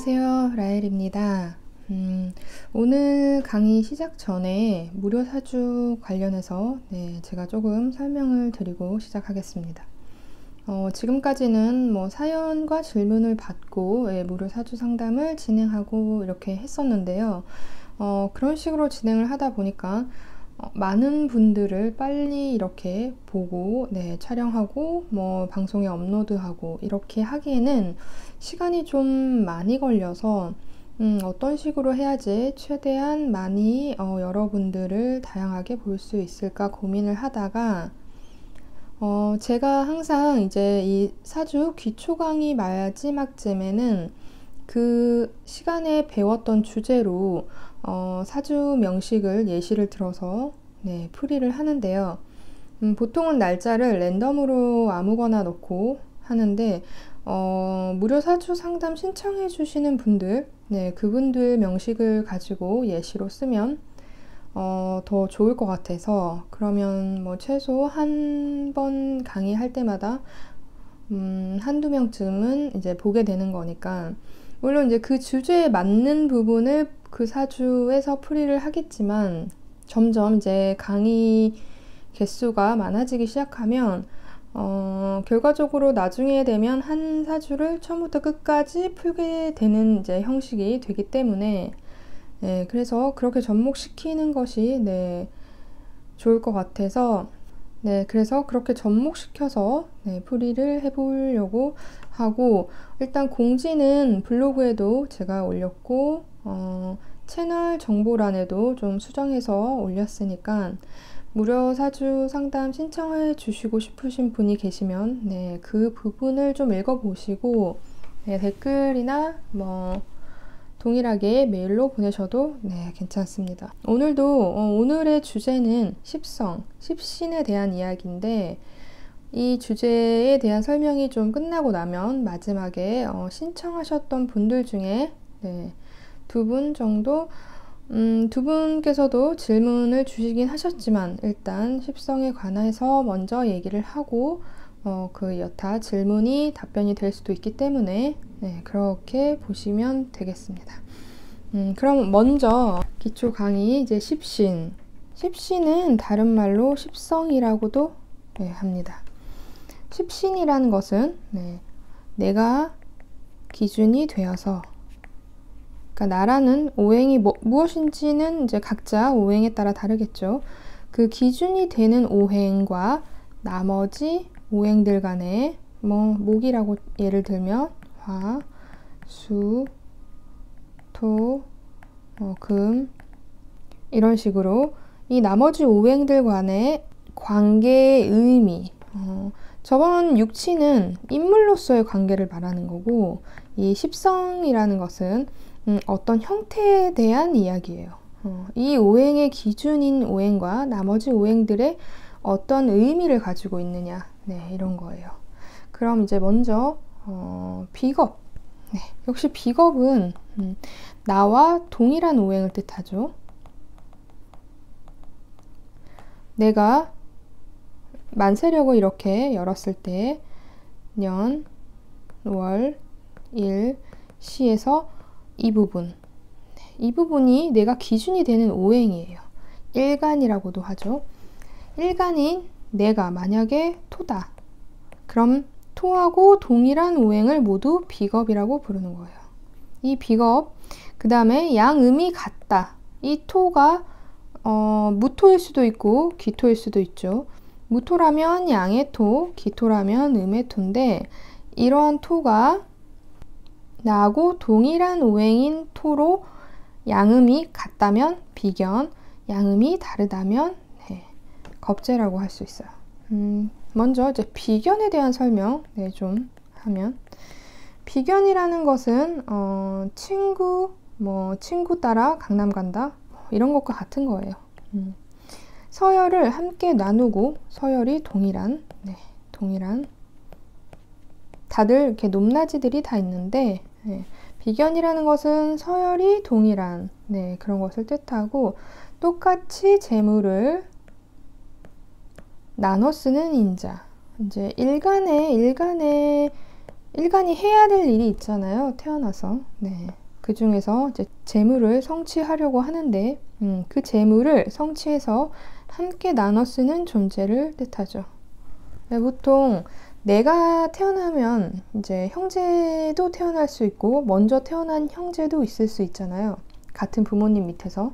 안녕하세요, 라헬입니다. 오늘 강의 시작 전에 무료 사주 관련해서 제가 조금 설명을 드리고 시작하겠습니다. 지금까지는 사연과 질문을 받고 무료 사주 상담을 진행하고 이렇게 했었는데요. 그런 식으로 진행을 하다 보니까 많은 분들을 빨리 이렇게 보고 촬영하고 방송에 업로드하고 이렇게 하기에는 시간이 좀 많이 걸려서 어떤 식으로 해야지 최대한 많이 여러분들을 다양하게 볼 수 있을까 고민을 하다가 제가 항상 이제 이 사주 기초 강의 마지막쯤에는 그 시간에 배웠던 주제로 사주 명식을 예시를 들어서 풀이를 하는데요. 보통은 날짜를 랜덤으로 아무거나 넣고 하는데 무료 사주 상담 신청해 주시는 분들, 그분들 명식을 가지고 예시로 쓰면 더 좋을 것 같아서, 그러면 최소 한 번 강의할 때마다 한두 명쯤은 이제 보게 되는 거니까, 물론 이제 그 주제에 맞는 부분을 그 사주에서 풀이를 하겠지만, 점점 이제 강의 개수가 많아지기 시작하면 결과적으로 나중에 되면 한 사주를 처음부터 끝까지 풀게 되는 이제 형식이 되기 때문에 그래서 그렇게 접목시키는 것이 좋을 것 같아서 그래서 그렇게 접목시켜서 풀이를 해보려고 하고, 일단 공지는 블로그에도 제가 올렸고 채널 정보란에도 좀 수정해서 올렸으니까 무료 사주 상담 신청해 주시고 싶으신 분이 계시면 그 부분을 좀 읽어보시고 댓글이나 동일하게 메일로 보내셔도 괜찮습니다. 오늘의 주제는 십신에 대한 이야기인데, 이 주제에 대한 설명이 좀 끝나고 나면 마지막에 신청하셨던 분들 중에 두 분 정도, 두 분께서도 질문을 주시긴 하셨지만 일단 십성에 관해서 먼저 얘기를 하고 그 여타 질문이 답변이 될 수도 있기 때문에 그렇게 보시면 되겠습니다. 그럼 먼저 기초 강의 이제 십신은 다른 말로 십성이라고도 합니다. 십신이라는 것은 내가 기준이 되어서, 그러니까 나라는 오행이 무엇인지는 이제 각자 오행에 따라 다르겠죠. 그 기준이 되는 오행과 나머지 오행들 간에 목이라고 예를 들면 화, 수, 토, 금 이런 식으로 이 나머지 오행들 간의 관계의 의미, 저번 육치는 인물로서의 관계를 말하는 거고, 이 십성이라는 것은 어떤 형태에 대한 이야기예요. 이 오행의 기준인 오행과 나머지 오행들의 어떤 의미를 가지고 있느냐, 이런 거예요. 그럼 이제 먼저 비겁. 역시 비겁은 나와 동일한 오행을 뜻하죠. 내가 만세력을 이렇게 열었을 때 년, 월, 일, 시에서 이 부분이 내가 기준이 되는 오행이에요. 일간이라고도 하죠. 일간인 내가 만약에 토다. 그럼 토하고 동일한 오행을 모두 비겁이라고 부르는 거예요. 이 비겁, 그 다음에 양음이 같다. 이 토가 무토일 수도 있고 기토일 수도 있죠. 무토라면 양의 토, 기토라면 음의 토인데, 이러한 토가 나하고 동일한 오행인 토로 양음이 같다면 비견, 양음이 다르다면 겁재라고 할 수 있어요. 먼저 이제 비견에 대한 설명 좀 하면, 비견이라는 것은 친구 따라 강남 간다 이런 것과 같은 거예요. 서열을 함께 나누고 서열이 동일한 다들 이렇게 높낮이들이 다 있는데 비견이라는 것은 서열이 동일한 그런 것을 뜻하고, 똑같이 재물을 나눠 쓰는 인자. 이제 일간의 일간이 해야 될 일이 있잖아요. 태어나서. 네. 그 중에서 이제 재물을 성취하려고 하는데 그 재물을 성취해서 함께 나눠 쓰는 존재를 뜻하죠. 네, 보통 내가 태어나면 이제 형제도 태어날 수 있고 먼저 태어난 형제도 있을 수 있잖아요. 같은 부모님 밑에서.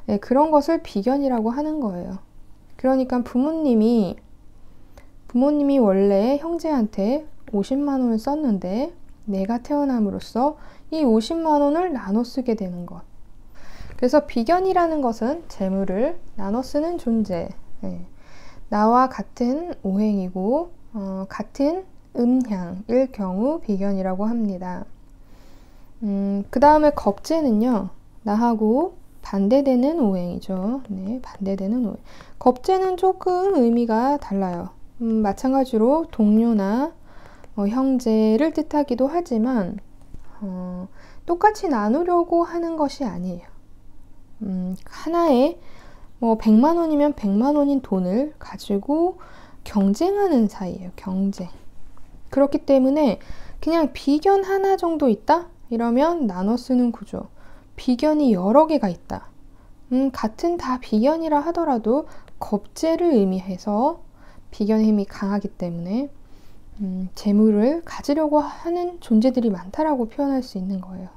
네, 그런 것을 비견이라고 하는 거예요. 그러니까 부모님이 원래 형제한테 50만 원을 썼는데 내가 태어남으로써 이 50만 원을 나눠 쓰게 되는 것. 그래서 비견이라는 것은 재물을 나눠 쓰는 존재. 네. 나와 같은 오행이고 같은 음향일 경우 비견이라고 합니다. 그 다음에 겁재는요. 나하고 반대되는 오행이죠. 네, 반대되는 오행. 겁재는 조금 의미가 달라요. 마찬가지로 동료나 형제를 뜻하기도 하지만 똑같이 나누려고 하는 것이 아니에요. 하나에 100만 원이면 100만 원인 돈을 가지고 경쟁하는 사이예요. 경쟁. 그렇기 때문에 그냥 비견 하나 정도 있다? 이러면 나눠 쓰는 구조. 비견이 여러 개가 있다. 같은 다 비견이라 하더라도 겁재를 의미해서 비견의 힘이 강하기 때문에 재물을 가지려고 하는 존재들이 많다라고 표현할 수 있는 거예요.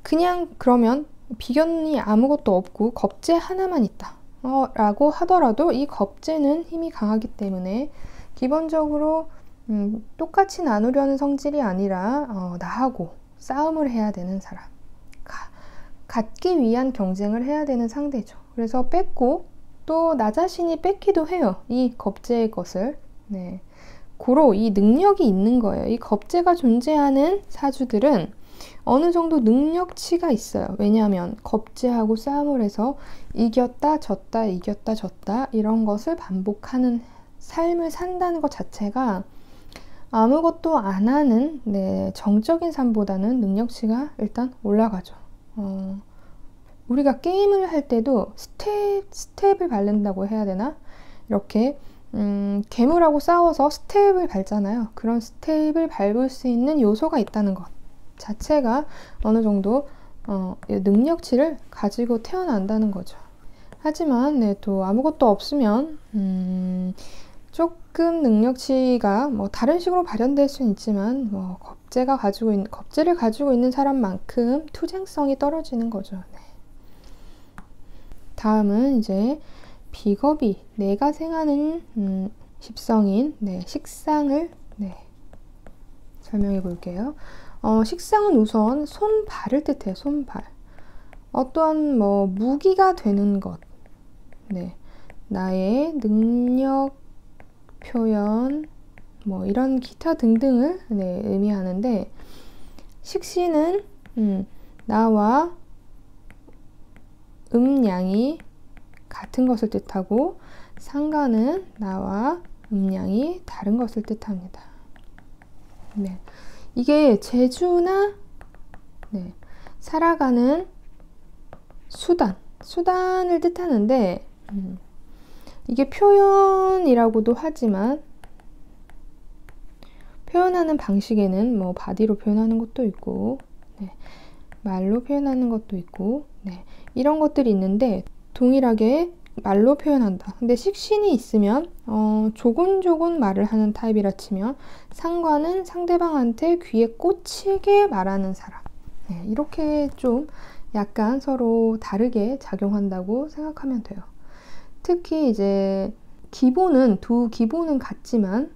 그냥 그러면 비견이 아무것도 없고 겁재 하나만 있다 라고 하더라도 이 겁재는 힘이 강하기 때문에 기본적으로 똑같이 나누려는 성질이 아니라 나하고 싸움을 해야 되는 사람, 갖기 위한 경쟁을 해야 되는 상대죠. 그래서 뺏고 또 나 자신이 뺏기도 해요. 이 겁재의 것을. 네. 고로 이 능력이 있는 거예요. 이 겁재가 존재하는 사주들은 어느 정도 능력치가 있어요. 왜냐하면 겁재하고 싸움을 해서 이겼다 졌다 이겼다 졌다 이런 것을 반복하는 삶을 산다는 것 자체가 아무것도 안 하는 정적인 삶보다는 능력치가 일단 올라가죠. 우리가 게임을 할 때도 스텝을 밟는다고 해야 되나? 이렇게 괴물하고 싸워서 스텝을 밟잖아요. 그런 스텝을 밟을 수 있는 요소가 있다는 것 자체가 어느 정도 능력치를 가지고 태어난다는 거죠. 하지만 또 아무것도 없으면 조금 능력치가 다른 식으로 발현될 수는 있지만 겁재를 가지고 있는 사람만큼 투쟁성이 떨어지는 거죠. 네. 다음은 이제 비겁이 내가 생하는 십성인 식상을 설명해 볼게요. 식상은 우선 손발을 뜻해요. 손발. 어떠한 무기가 되는 것. 나의 능력 표현 이런 기타 등등을 의미하는데 식신은 나와 음양이 같은 것을 뜻하고 상관은 나와 음양이 다른 것을 뜻합니다. 이게 재주나 살아가는 수단을 뜻하는데 이게 표현이라고도 하지만 표현하는 방식에는 바디로 표현하는 것도 있고 말로 표현하는 것도 있고 이런 것들이 있는데 동일하게 말로 표현한다. 근데 식신이 있으면 조곤조곤 말을 하는 타입이라 치면 상관은 상대방한테 귀에 꽂히게 말하는 사람. 이렇게 좀 약간 서로 다르게 작용한다고 생각하면 돼요. 특히 이제 두 기본은 같지만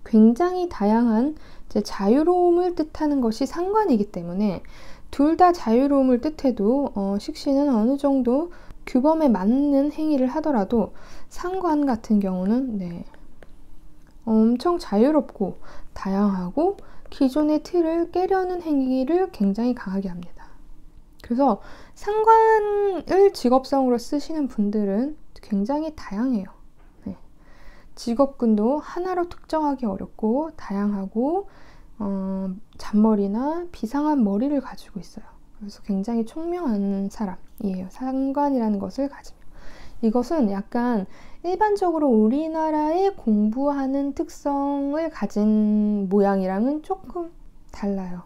굉장히 다양한 자유로움을 뜻하는 것이 상관이기 때문에 둘 다 자유로움을 뜻해도 식신은 어느 정도 규범에 맞는 행위를 하더라도 상관 같은 경우는 엄청 자유롭고 다양하고 기존의 틀을 깨려는 행위를 굉장히 강하게 합니다. 그래서 상관을 직업성으로 쓰시는 분들은 굉장히 다양해요. 직업군도 하나로 특정하기 어렵고 다양하고 잔머리나 비상한 머리를 가지고 있어요. 그래서 굉장히 총명한 사람이에요. 상관이라는 것을 가지면. 이것은 약간 일반적으로 우리나라의 공부하는 특성을 가진 모양이랑은 조금 달라요.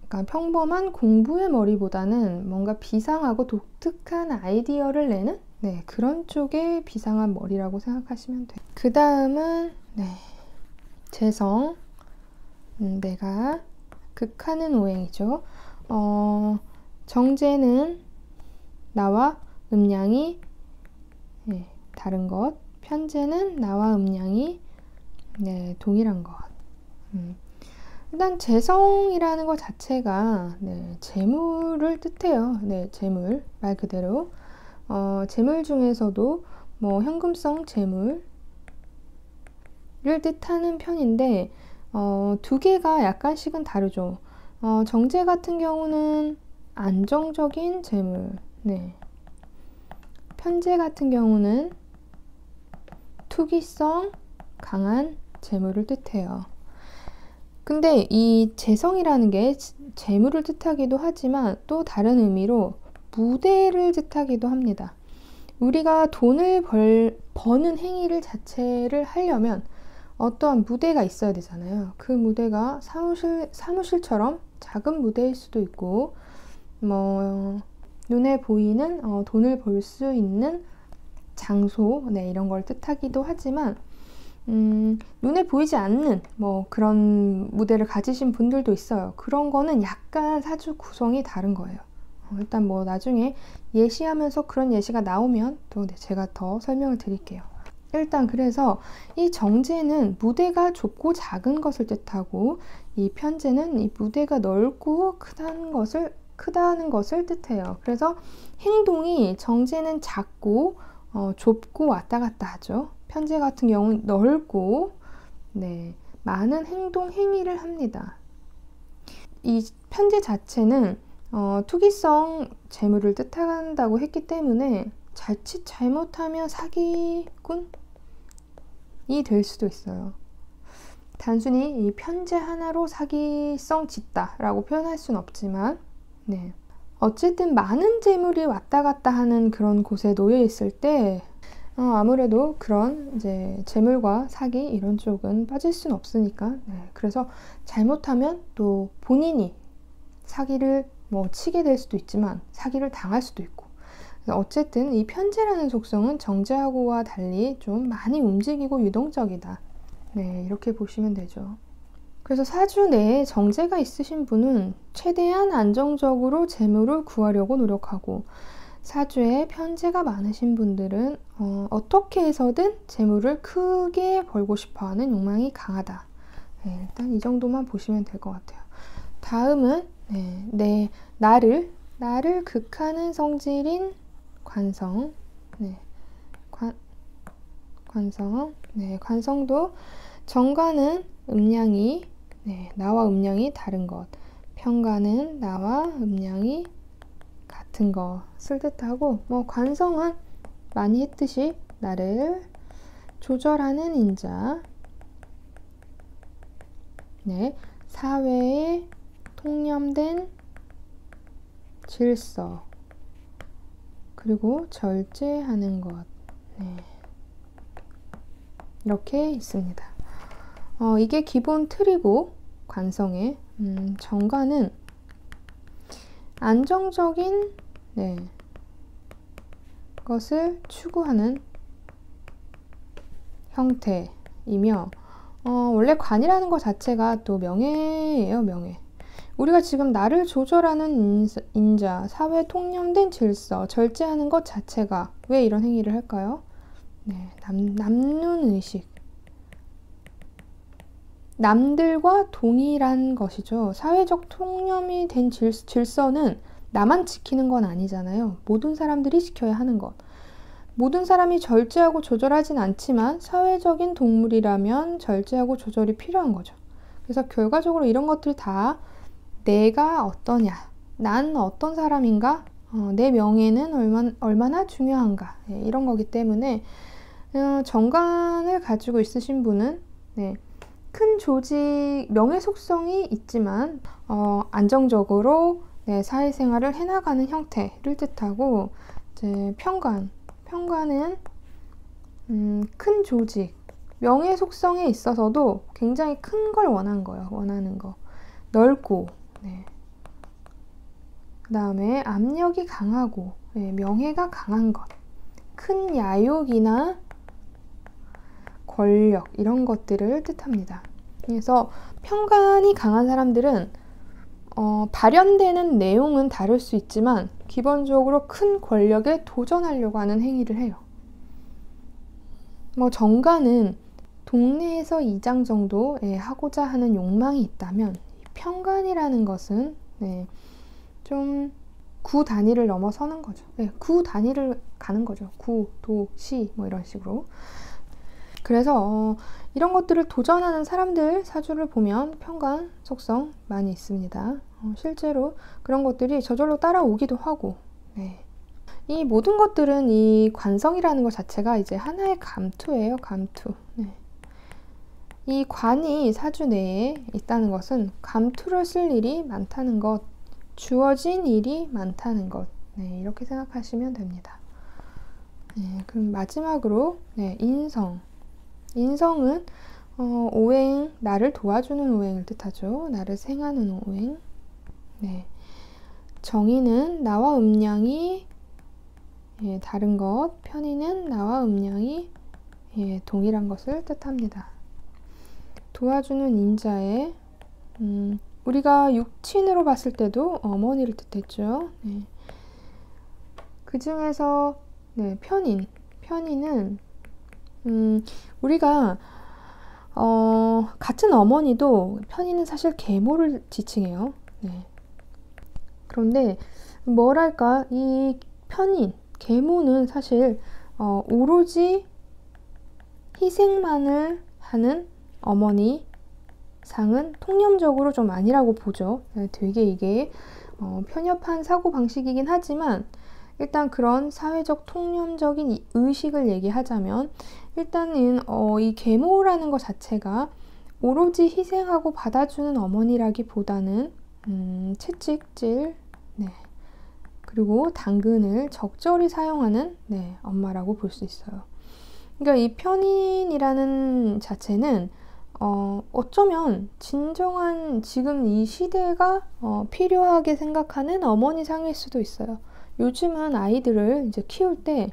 그러니까 평범한 공부의 머리보다는 뭔가 비상하고 독특한 아이디어를 내는 그런 쪽의 비상한 머리라고 생각하시면 돼요. 그 다음은 재성. 내가 극하는 오행이죠. 정제는 나와 음양이 다른 것, 편제는 나와 음양이 동일한 것. 일단 재성이라는 것 자체가 재물을 뜻해요. 재물 말 그대로 재물 중에서도 뭐 현금성 재물을 뜻하는 편인데 두 개가 약간씩은 다르죠. 정제 같은 경우는 안정적인 재물, 편제 같은 경우는 투기성 강한 재물을 뜻해요. 근데 이 재성이라는 게 재물을 뜻하기도 하지만 또 다른 의미로 무대를 뜻하기도 합니다. 우리가 돈을 버는 행위를 자체를 하려면 어떠한 무대가 있어야 되잖아요. 그 무대가 사무실처럼 작은 무대일 수도 있고 뭐 눈에 보이는 돈을 벌 수 있는 장소 이런 걸 뜻하기도 하지만 눈에 보이지 않는 뭐 그런 무대를 가지신 분들도 있어요. 그런 거는 약간 사주 구성이 다른 거예요. 일단 뭐 나중에 예시하면서 그런 예시가 나오면 또 제가 더 설명을 드릴게요. 일단 그래서 이 정제는 무대가 좁고 작은 것을 뜻하고 이 편제는 이 무대가 넓고 크다는 것을 뜻해요. 그래서 행동이 정제는 작고 좁고 왔다 갔다 하죠. 편제 같은 경우는 넓고 많은 행위를 합니다. 이 편제 자체는 투기성 재물을 뜻한다고 했기 때문에 자칫 잘못하면 사기꾼이 될 수도 있어요. 단순히 이 편제 하나로 사기성 짓다라고 표현할 수는 없지만 어쨌든 많은 재물이 왔다 갔다 하는 그런 곳에 놓여 있을 때 아무래도 그런 이제 재물과 사기 이런 쪽은 빠질 수는 없으니까 그래서 잘못하면 또 본인이 사기를 뭐 치게 될 수도 있지만 사기를 당할 수도 있고 어쨌든 이 편제라는 속성은 정제하고와 달리 좀 많이 움직이고 유동적이다. 이렇게 보시면 되죠. 그래서 사주 내에 정제가 있으신 분은 최대한 안정적으로 재물을 구하려고 노력하고 사주에 편제가 많으신 분들은 어떻게 해서든 재물을 크게 벌고 싶어하는 욕망이 강하다. 일단 이 정도만 보시면 될 것 같아요. 다음은 나를 극하는 성질인 관성. 관성. 관성도 정관은 음양이 나와 음양이 다른 것, 편관은 나와 음양이 같은 것을 뜻하고 관성은 많이 했듯이 나를 조절하는 인자, 사회에 통념된 질서, 그리고 절제하는 것 이렇게 있습니다. 이게 기본 틀이고 관성의 정관은 안정적인 것을 추구하는 형태이며 원래 관이라는 것 자체가 또 명예예요. 명예. 우리가 지금 나를 조절하는 인자, 사회 통념된 질서, 절제하는 것 자체가 왜 이런 행위를 할까요? 남눈의식. 남들과 동일한 것이죠. 사회적 통념이 된 질서는 나만 지키는 건 아니잖아요. 모든 사람들이 지켜야 하는 것. 모든 사람이 절제하고 조절하진 않지만 사회적인 동물이라면 절제하고 조절이 필요한 거죠. 그래서 결과적으로 이런 것들 다 내가 어떠냐, 난 어떤 사람인가, 내 명예는 얼마나 중요한가 이런 거기 때문에 정관을 가지고 있으신 분은 큰 조직, 명예 속성이 있지만 안정적으로 사회생활을 해나가는 형태를 뜻하고 이제 편관은 큰 조직, 명예 속성에 있어서도 굉장히 큰 걸 원한 거예요. 원하는 거. 넓고, 네. 그 다음에 압력이 강하고, 네. 명예가 강한 것. 큰 야욕이나 권력, 이런 것들을 뜻합니다. 그래서 편간이 강한 사람들은 발현되는 내용은 다를 수 있지만 기본적으로 큰 권력에 도전하려고 하는 행위를 해요. 정간은 동네에서 이장 정도 하고자 하는 욕망이 있다면 편간이라는 것은 좀 구 단위를 넘어서는 거죠. 구 단위를 가는 거죠. 구, 도, 시 이런 식으로. 그래서 이런 것들을 도전하는 사람들 사주를 보면 편간 속성 많이 있습니다. 실제로 그런 것들이 저절로 따라오기도 하고, 이 모든 것들은 이 관성이라는 것 자체가 이제 하나의 감투예요. 감투. 이 관이 사주 내에 있다는 것은 감투를 쓸 일이 많다는 것, 주어진 일이 많다는 것, 이렇게 생각하시면 됩니다. 그럼 마지막으로 인성. 인성은 오행, 나를 도와주는 오행을 뜻하죠. 나를 생하는 오행. 정의는 나와 음양이 다른 것, 편의는 나와 음양이 동일한 것을 뜻합니다. 도와주는 인자에 우리가 육친으로 봤을 때도 어머니를 뜻했죠. 그 중에서 편의는 우리가 같은 어머니도 편의는 사실 계모를 지칭해요. 그런데 뭐랄까 이 편의, 계모는 사실 오로지 희생만을 하는 어머니 상은 통념적으로 좀 아니라고 보죠. 되게 이게 편협한 사고방식이긴 하지만 일단 그런 사회적 통념적인 의식을 얘기하자면 일단은 이 계모라는 것 자체가 오로지 희생하고 받아주는 어머니라기보다는 채찍질, 그리고 당근을 적절히 사용하는 엄마라고 볼 수 있어요. 그러니까 이 편인이라는 자체는 어쩌면 진정한 지금 이 시대가 필요하게 생각하는 어머니 상일 수도 있어요. 요즘은 아이들을 이제 키울 때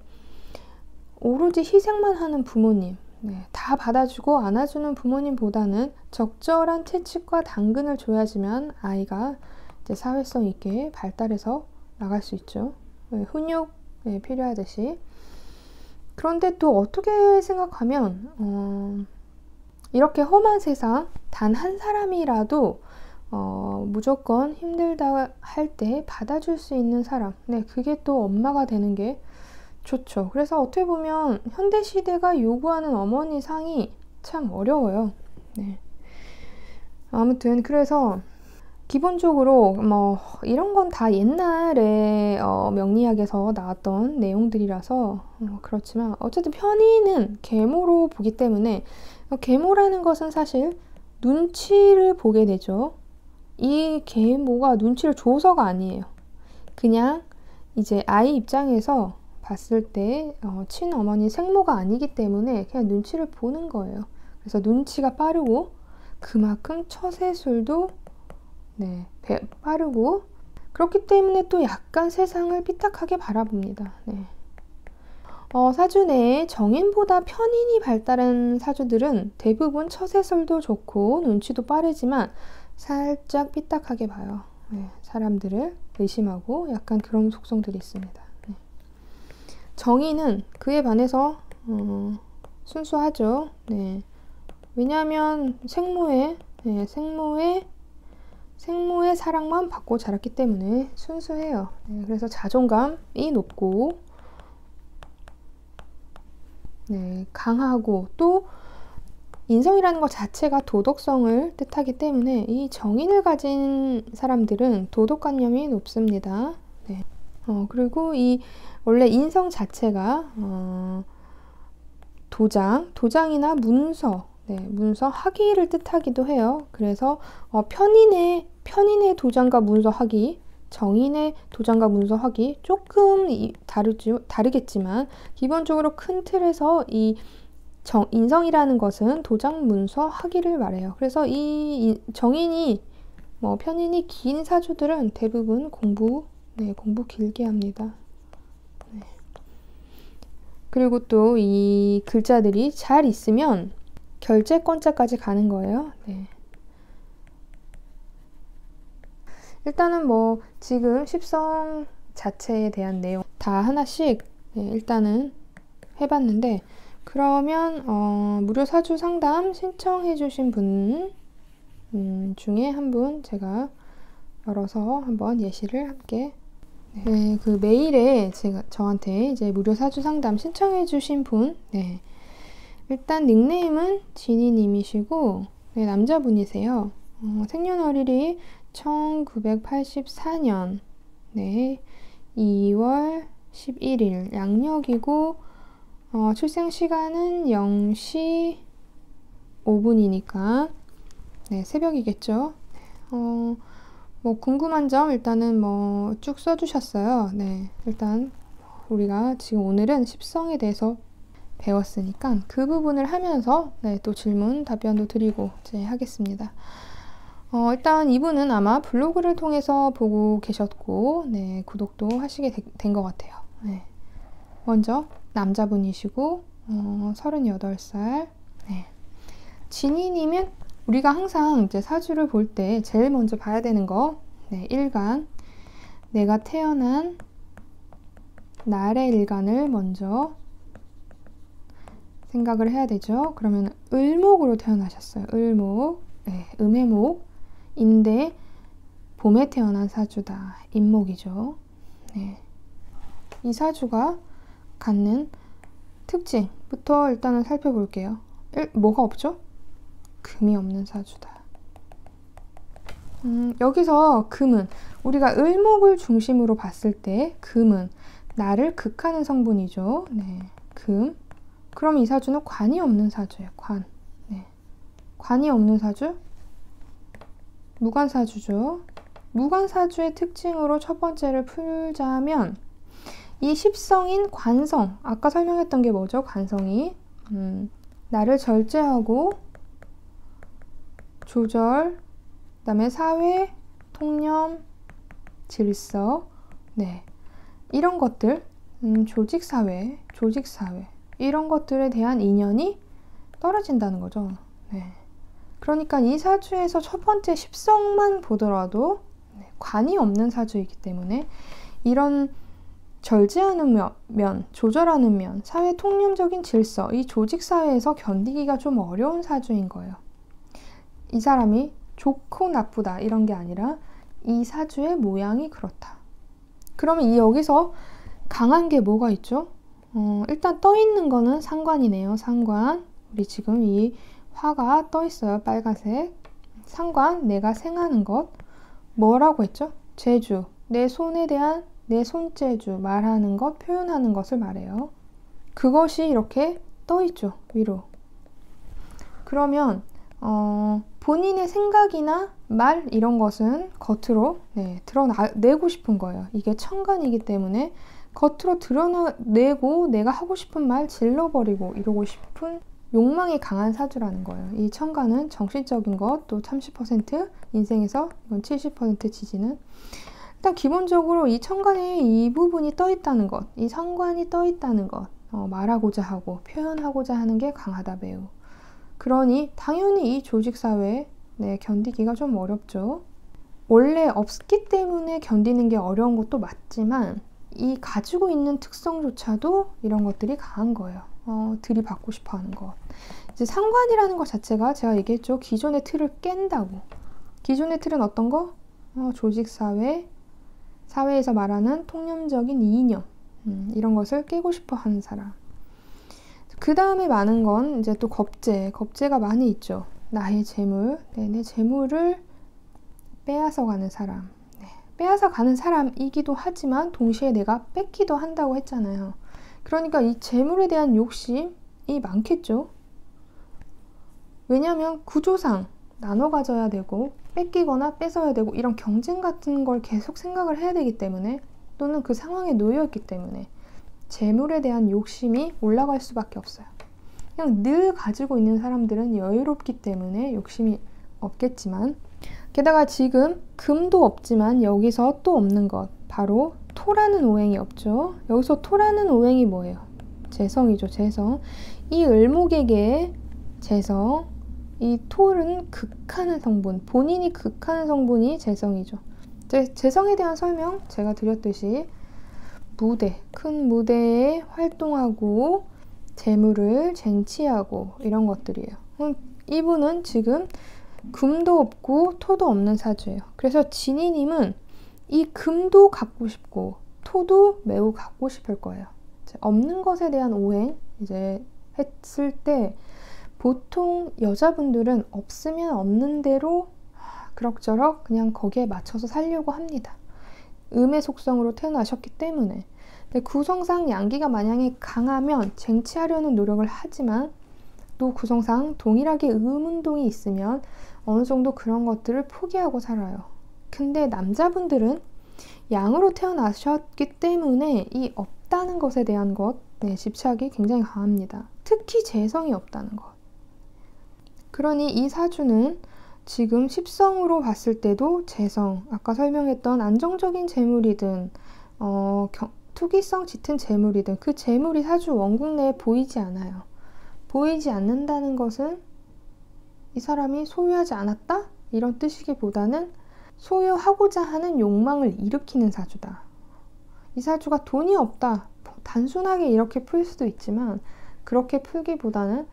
오로지 희생만 하는 부모님, 다 받아주고 안아주는 부모님보다는 적절한 채찍과 당근을 줘야지만 아이가 이제 사회성 있게 발달해서 나갈 수 있죠. 훈육 필요하듯이. 그런데 또 어떻게 생각하면 이렇게 험한 세상 단 한 사람이라도 무조건 힘들다 할 때 받아줄 수 있는 사람, 그게 또 엄마가 되는 게 좋죠. 그래서 어떻게 보면 현대시대가 요구하는 어머니 상이 참 어려워요. 아무튼 그래서 기본적으로 이런 건 다 옛날에 명리학에서 나왔던 내용들이라서 그렇지만 어쨌든 편의는 계모로 보기 때문에 계모라는 것은 사실 눈치를 보게 되죠. 이 계모가 눈치를 줘서가 아니에요. 그냥 이제 아이 입장에서 봤을 때 친어머니 생모가 아니기 때문에 그냥 눈치를 보는 거예요. 그래서 눈치가 빠르고 그만큼 처세술도 빠르고 그렇기 때문에 또 약간 세상을 삐딱하게 바라봅니다. 사주 내에 정인보다 편인이 발달한 사주들은 대부분 처세술도 좋고 눈치도 빠르지만 살짝 삐딱하게 봐요. 사람들을 의심하고 약간 그런 속성들이 있습니다. 정인은 그에 반해서 순수하죠. 왜냐하면 생모의 사랑만 받고 자랐기 때문에 순수해요. 그래서 자존감이 높고 강하고 또 인성이라는 것 자체가 도덕성을 뜻하기 때문에 이 정인을 가진 사람들은 도덕관념이 높습니다. 그리고 이 원래 인성 자체가 도장이나 문서, 문서 학위를 뜻하기도 해요. 그래서 편인의 도장과 문서 학위, 정인의 도장과 문서학이 조금 다르겠지만 기본적으로 큰 틀에서 이 인성이라는 것은 도장, 문서, 학위를 말해요. 그래서 이 정인이 편인이 긴 사주들은 대부분 공부 길게 합니다. 네. 그리고 또 이 글자들이 잘 있으면 결재권자까지 가는 거예요. 네. 일단은 지금 십성 자체에 대한 내용 다 하나씩 일단은 해봤는데, 그러면 무료 사주 상담 신청해 주신 분 중에 한 분 제가 열어서 한번 예시를 함께 그 메일에 저한테 이제 무료 사주 상담 신청해 주신 분, 일단 닉네임은 지니님이시고 남자분이세요. 생년월일이 1984년 2월 11일 양력이고 출생 시간은 0시 5분이니까 새벽이겠죠. 궁금한 점 일단은 쭉 써주셨어요. 일단 우리가 지금 오늘은 십성에 대해서 배웠으니까 그 부분을 하면서 또 질문 답변도 드리고 하겠습니다. 일단 이분은 아마 블로그를 통해서 보고 계셨고 구독도 하시게 된 것 같아요. 먼저 남자분이시고 38살. 진이님은 우리가 항상 이제 사주를 볼 때 제일 먼저 봐야 되는 거 일간, 내가 태어난 날의 일간을 먼저 생각을 해야 되죠. 그러면 을목으로 태어나셨어요. 을목, 음해목인데 봄에 태어난 사주다. 임목이죠. 이 사주가 갖는 특징부터 일단은 살펴볼게요. 뭐가 없죠? 금이 없는 사주다. 여기서 금은 우리가 을목을 중심으로 봤을 때 금은 나를 극하는 성분이죠. 금. 그럼 이 사주는 관이 없는 사주예요. 관. 관이 없는 사주? 무관사주죠. 무관사주의 특징으로 첫 번째를 풀자면 이 십성인 관성, 아까 설명했던 게 뭐죠? 관성이 나를 절제하고 조절, 그 다음에 사회, 통념, 질서, 이런 것들, 조직사회, 이런 것들에 대한 인연이 떨어진다는 거죠. 그러니까 이 사주에서 첫 번째 십성만 보더라도 관이 없는 사주이기 때문에 이런 절제하는 면, 조절하는 면, 사회 통념적인 질서, 이 조직사회에서 견디기가 좀 어려운 사주인 거예요. 이 사람이 좋고 나쁘다 이런 게 아니라 이 사주의 모양이 그렇다. 그러면 여기서 강한 게 뭐가 있죠? 일단 떠 있는 거는 상관이네요. 상관. 우리 지금 이 화가 떠 있어요. 빨간색. 상관, 내가 생하는 것. 뭐라고 했죠? 재주. 내 손에 대한 내 손재주, 말하는 것, 표현하는 것을 말해요. 그것이 이렇게 떠 있죠. 위로. 그러면 본인의 생각이나 말 이런 것은 겉으로 드러내고 싶은 거예요. 이게 천간이기 때문에 겉으로 드러내고 내가 하고 싶은 말 질러버리고 이러고 싶은 욕망이 강한 사주라는 거예요. 이 천간은 정신적인 것, 또 30% 인생에서 이건 70% 지지는 일단 기본적으로 이 천간에 이 부분이 떠 있다는 것, 이 상관이 떠 있다는 것, 말하고자 하고 표현하고자 하는 게 강하다 매우. 그러니 당연히 이 조직사회에 견디기가 좀 어렵죠. 원래 없기 때문에 견디는 게 어려운 것도 맞지만 이 가지고 있는 특성조차도 이런 것들이 강한 거예요. 들이받고 싶어 하는 것. 이제 상관이라는 것 자체가 제가 얘기했죠. 기존의 틀을 깬다고. 기존의 틀은 어떤 거? 조직사회, 사회에서 말하는 통념적인 이념, 이런 것을 깨고 싶어 하는 사람. 그 다음에 많은 건 이제 또 겁재가 많이 있죠. 나의 재물, 내 재물을 빼앗아 가는 사람. 빼앗아 가는 사람이기도 하지만 동시에 내가 뺏기도 한다고 했잖아요. 그러니까 이 재물에 대한 욕심이 많겠죠. 왜냐하면 구조상 나눠 가져야 되고 뺏기거나 뺏어야 되고 이런 경쟁 같은 걸 계속 생각을 해야 되기 때문에 또는 그 상황에 놓여 있기 때문에 재물에 대한 욕심이 올라갈 수밖에 없어요. 그냥 늘 가지고 있는 사람들은 여유롭기 때문에 욕심이 없겠지만 게다가 지금 금도 없지만 여기서 또 없는 것 바로 토라는 오행이 없죠. 여기서 토라는 오행이 뭐예요? 재성이죠. 재성. 이 을목에게 재성, 이 토는 극하는 성분, 본인이 극하는 성분이 재성이죠. 재성에 대한 설명 제가 드렸듯이 무대, 큰 무대에 활동하고 재물을 쟁취하고 이런 것들이에요. 이분은 지금 금도 없고 토도 없는 사주예요. 그래서 진이님은 이 금도 갖고 싶고 토도 매우 갖고 싶을 거예요. 없는 것에 대한 오행 이제 했을 때 보통 여자분들은 없으면 없는 대로 그럭저럭 그냥 거기에 맞춰서 살려고 합니다. 음의 속성으로 태어나셨기 때문에. 근데 구성상 양기가 만약에 강하면 쟁취하려는 노력을 하지만 또 구성상 동일하게 음운동이 있으면 어느 정도 그런 것들을 포기하고 살아요. 근데 남자분들은 양으로 태어나셨기 때문에 이 없다는 것에 대한 것, 집착이 굉장히 강합니다. 특히 재성이 없다는 것. 그러니 이 사주는 지금 십성으로 봤을 때도 재성, 아까 설명했던 안정적인 재물이든 투기성 짙은 재물이든 그 재물이 사주 원국 내에 보이지 않아요. 보이지 않는다는 것은 이 사람이 소유하지 않았다? 이런 뜻이기보다는 소유하고자 하는 욕망을 일으키는 사주다. 이 사주가 돈이 없다. 단순하게 이렇게 풀 수도 있지만 그렇게 풀기보다는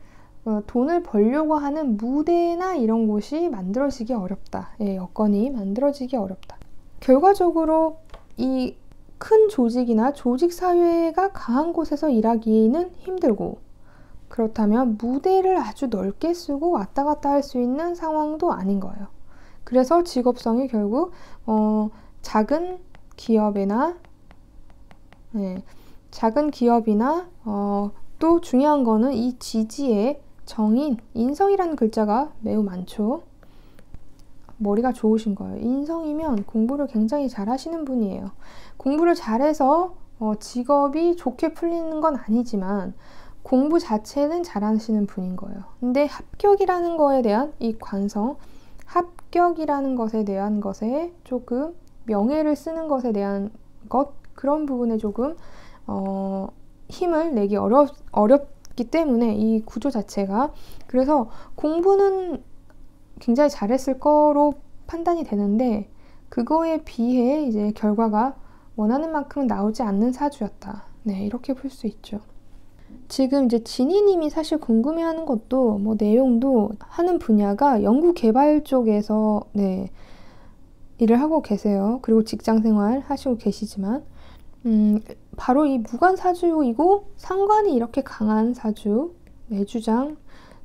돈을 벌려고 하는 무대나 이런 곳이 만들어지기 어렵다. 여건이 만들어지기 어렵다. 결과적으로 이 큰 조직이나 조직 사회가 강한 곳에서 일하기는 힘들고 그렇다면 무대를 아주 넓게 쓰고 왔다 갔다 할 수 있는 상황도 아닌 거예요. 그래서 직업성이 결국 작은 기업이나 또 중요한 거는 이 지지에 정인, 인성이라는 글자가 매우 많죠. 머리가 좋으신 거예요. 인성이면 공부를 굉장히 잘 하시는 분이에요. 공부를 잘해서 직업이 좋게 풀리는 건 아니지만 공부 자체는 잘하시는 분인 거예요. 근데 합격이라는 거에 대한 이 관성, 합격이라는 것에 대한 것에 조금 명예를 쓰는 것에 대한 것, 그런 부분에 조금 힘을 내기 어렵기 때문에 이 구조 자체가. 그래서 공부는 굉장히 잘했을 거로 판단이 되는데 그거에 비해 이제 결과가 원하는 만큼은 나오지 않는 사주였다. 이렇게 볼 수 있죠. 지금 이제 진이님이 사실 궁금해하는 것도 내용도 하는 분야가 연구 개발 쪽에서 일을 하고 계세요. 그리고 직장 생활 하시고 계시지만 바로 이 무관 사주이고 상관이 이렇게 강한 사주, 내주장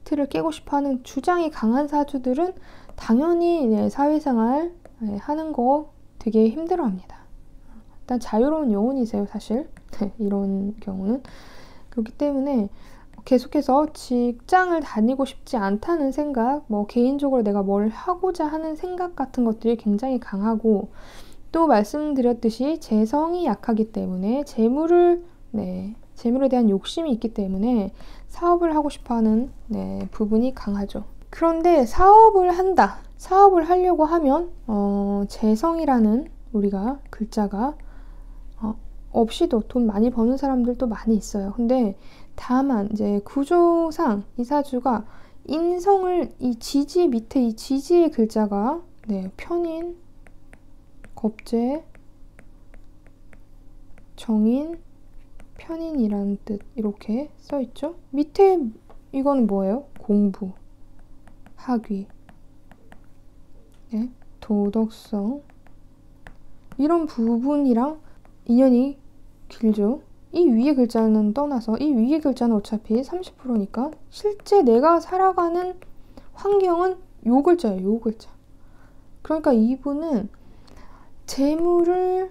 틀을 깨고 싶어하는 주장이 강한 사주들은 당연히 사회생활 하는 거 되게 힘들어합니다. 일단 자유로운 영혼이세요, 사실. 이런 경우는. 그렇기 때문에 계속해서 직장을 다니고 싶지 않다는 생각, 개인적으로 내가 뭘 하고자 하는 생각 같은 것들이 굉장히 강하고 또 말씀드렸듯이 재성이 약하기 때문에 재물에 대한 욕심이 있기 때문에 사업을 하고 싶어하는 부분이 강하죠. 그런데 사업을 하려고 하면 재성이라는 우리가 글자가 없이도 돈 많이 버는 사람들도 많이 있어요. 근데 다만 이제 구조상 이 사주가 인성을 이 지지 밑에 이 지지의 글자가 편인, 겁재, 정인, 편인이라는 뜻 이렇게 써있죠. 밑에 이건 뭐예요? 공부, 학위, 도덕성 이런 부분이랑 인연이 길죠. 이 위의 글자는 떠나서 이 위의 글자는 어차피 30%니까 실제 내가 살아가는 환경은 요 글자예요. 요 글자. 그러니까 이분은 재물을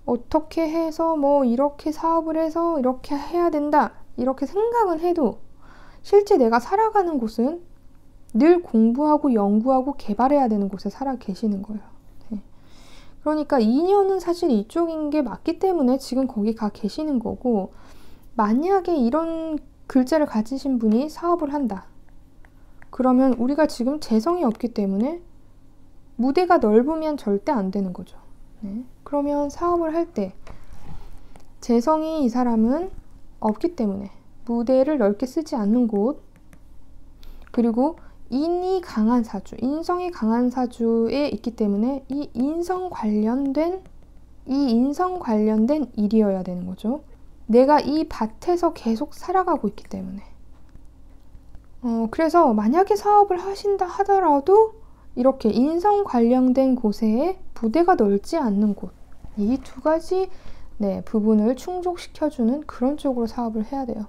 어떻게 해서 이렇게 사업을 해서 이렇게 해야 된다 이렇게 생각은 해도 실제 내가 살아가는 곳은 늘 공부하고 연구하고 개발해야 되는 곳에 살아 계시는 거예요. 네. 그러니까 인연은 사실 이쪽인 게 맞기 때문에 지금 거기 가 계시는 거고, 만약에 이런 글자를 가지신 분이 사업을 한다. 그러면 우리가 지금 재성이 없기 때문에 무대가 넓으면 절대 안 되는 거죠. 네. 그러면 사업을 할 때 재성이 이 사람은 없기 때문에 무대를 넓게 쓰지 않는 곳, 그리고 인이 강한 사주, 인성이 강한 사주에 있기 때문에 이 인성 관련된 일이어야 되는 거죠. 내가 이 밭에서 계속 살아가고 있기 때문에. 그래서 만약에 사업을 하신다 하더라도 이렇게 인성 관련된 곳에 부대가 넓지 않는 곳, 이 두 가지 부분을 충족시켜주는 그런 쪽으로 사업을 해야 돼요.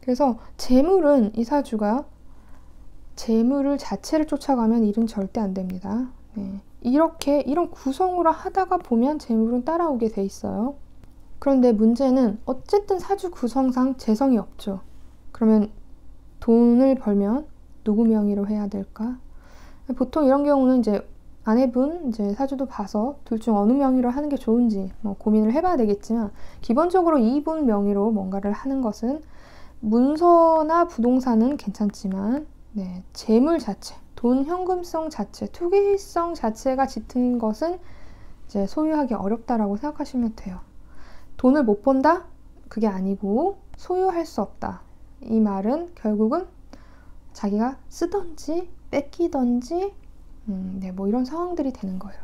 그래서 재물은 이 사주가 재물을 자체를 쫓아가면 일은 절대 안 됩니다. 이런 구성으로 하다가 보면 재물은 따라오게 돼 있어요. 그런데 문제는 어쨌든 사주 구성상 재성이 없죠. 그러면 돈을 벌면 누구 명의로 해야 될까? 보통 이런 경우는 이제 아내분 이제 사주도 봐서 둘 중 어느 명의로 하는 게 좋은지 고민을 해봐야 되겠지만, 기본적으로 이분 명의로 뭔가를 하는 것은 문서나 부동산은 괜찮지만 재물 자체, 돈 현금성 자체, 투기성 자체가 짙은 것은 이제 소유하기 어렵다라고 생각하시면 돼요. 돈을 못 번다? 그게 아니고 소유할 수 없다. 이 말은 결국은 자기가 쓰던지 뺏기던지 이런 상황들이 되는 거예요.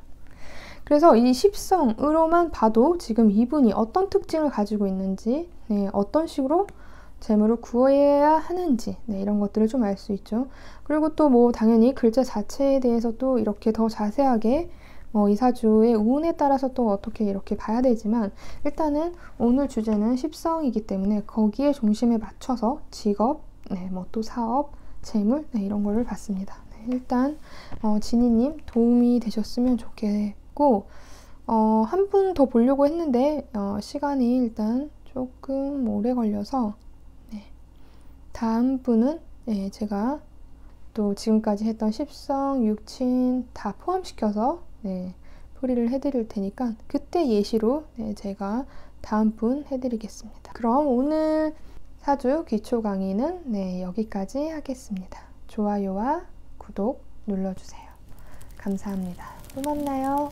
그래서 이 십성으로만 봐도 지금 이분이 어떤 특징을 가지고 있는지, 어떤 식으로 재물을 구해야 하는지 이런 것들을 좀 알 수 있죠. 그리고 또 당연히 글자 자체에 대해서 또 이렇게 더 자세하게 이 사주의 운에 따라서 또 어떻게 이렇게 봐야 되지만, 일단은 오늘 주제는 십성이기 때문에 거기에 중심에 맞춰서 직업, 또 사업, 재물 이런 거를 봤습니다. 일단 진희님 도움이 되셨으면 좋겠고, 한 분 더 보려고 했는데 시간이 일단 조금 오래 걸려서 다음 분은 제가 또 지금까지 했던 십성, 육친 다 포함시켜서 풀이를 해드릴 테니까 그때 예시로 제가 다음 분 해드리겠습니다. 그럼 오늘 사주 기초 강의는 여기까지 하겠습니다. 좋아요와 구독 눌러주세요. 감사합니다. 또 만나요.